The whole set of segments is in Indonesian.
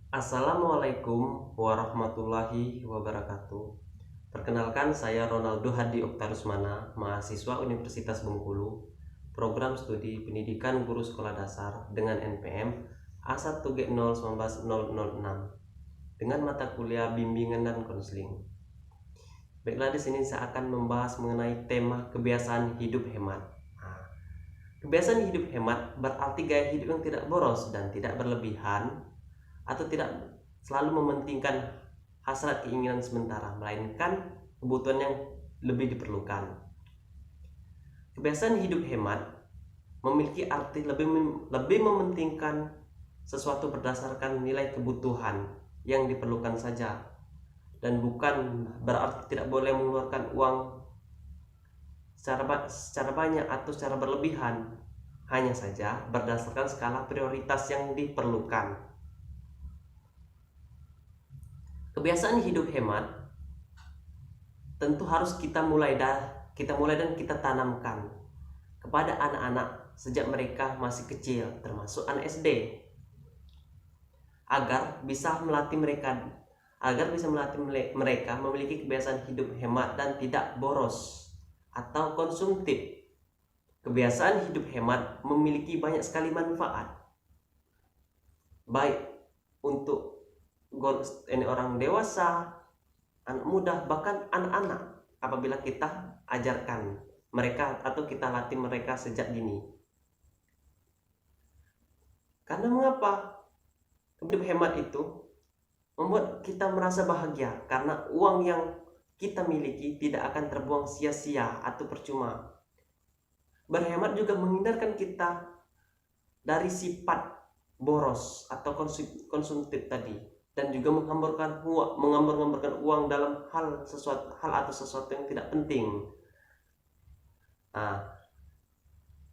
Assalamualaikum warahmatullahi wabarakatuh. Perkenalkan, saya Ronaldo Hadi Oktarusmana, mahasiswa Universitas Bengkulu, program studi Pendidikan Guru Sekolah Dasar dengan NPM A1G0190006 dengan mata kuliah Bimbingan dan Konseling. Baiklah, di sini saya akan membahas mengenai tema kebiasaan hidup hemat. Kebiasaan hidup hemat berarti gaya hidup yang tidak boros dan tidak berlebihan, atau tidak selalu mementingkan hasrat keinginan sementara, melainkan kebutuhan yang lebih diperlukan. Kebiasaan hidup hemat memiliki arti lebih mementingkan sesuatu berdasarkan nilai kebutuhan yang diperlukan saja, dan bukan berarti tidak boleh mengeluarkan uang secara banyak atau secara berlebihan, hanya saja berdasarkan skala prioritas yang diperlukan. Kebiasaan hidup hemat tentu harus kita mulai dan kita tanamkan kepada anak-anak sejak mereka masih kecil, termasuk anak SD, agar bisa melatih mereka memiliki kebiasaan hidup hemat dan tidak boros atau konsumtif. Kebiasaan hidup hemat memiliki banyak sekali manfaat, baik untuk orang dewasa, anak muda, bahkan anak-anak, apabila kita ajarkan mereka atau kita latih mereka sejak dini. Karena mengapa? Hidup hemat itu membuat kita merasa bahagia, karena uang yang kita miliki tidak akan terbuang sia-sia atau percuma. Berhemat juga menghindarkan kita dari sifat boros atau konsumtif tadi, dan juga mengambur-ngamburkan uang dalam hal atau sesuatu yang tidak penting.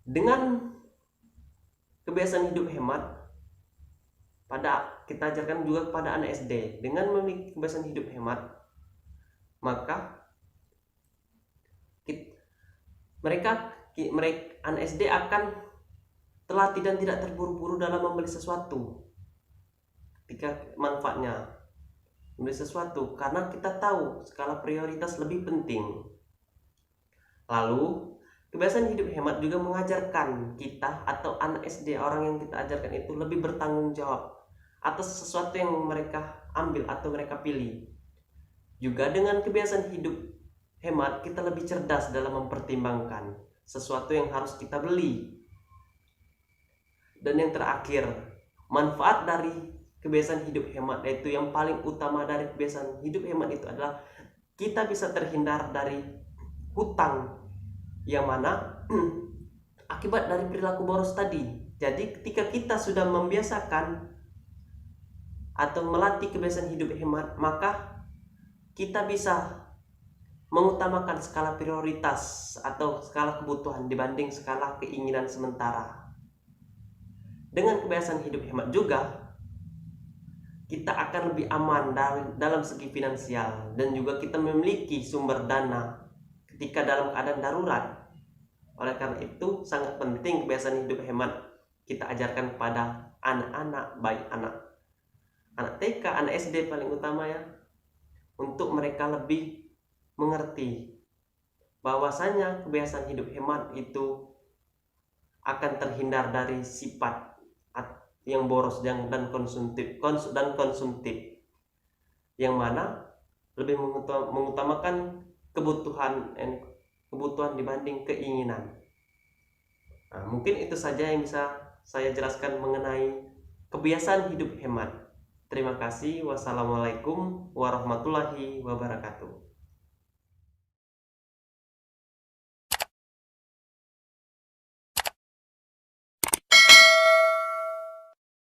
Dengan kebiasaan hidup hemat, kita ajarkan juga kepada anak SD. Dengan memiliki kebiasaan hidup hemat, maka anak SD akan terlatih dan tidak terburu-buru dalam membeli sesuatu. Ketika manfaatnya membeli sesuatu, karena kita tahu skala prioritas lebih penting. Lalu kebiasaan hidup hemat juga mengajarkan kita atau anak SD, orang yang kita ajarkan itu lebih bertanggung jawab atas sesuatu yang mereka ambil atau mereka pilih. Juga dengan kebiasaan hidup hemat, kita lebih cerdas dalam mempertimbangkan sesuatu yang harus kita beli. Dan yang terakhir, manfaat dari kebiasaan hidup hemat, yaitu yang paling utama dari kebiasaan hidup hemat itu adalah kita bisa terhindar dari hutang, yang mana akibat dari perilaku boros tadi. Jadi ketika kita sudah membiasakan atau melatih kebiasaan hidup hemat, maka kita bisa mengutamakan skala prioritas atau skala kebutuhan dibanding skala keinginan sementara. Dengan kebiasaan hidup hemat juga kita akan lebih aman dalam segi finansial, dan juga kita memiliki sumber dana ketika dalam keadaan darurat. Oleh karena itu sangat penting kebiasaan hidup hemat kita ajarkan kepada anak-anak, baik anak TK, anak SD paling utama ya, untuk mereka lebih mengerti bahwasanya kebiasaan hidup hemat itu akan terhindar dari sifat yang boros dan konsumtif, yang mana lebih mengutamakan kebutuhan dibanding keinginan. Mungkin itu saja yang bisa saya jelaskan mengenai kebiasaan hidup hemat. Terima kasih. Wassalamualaikum warahmatullahi wabarakatuh.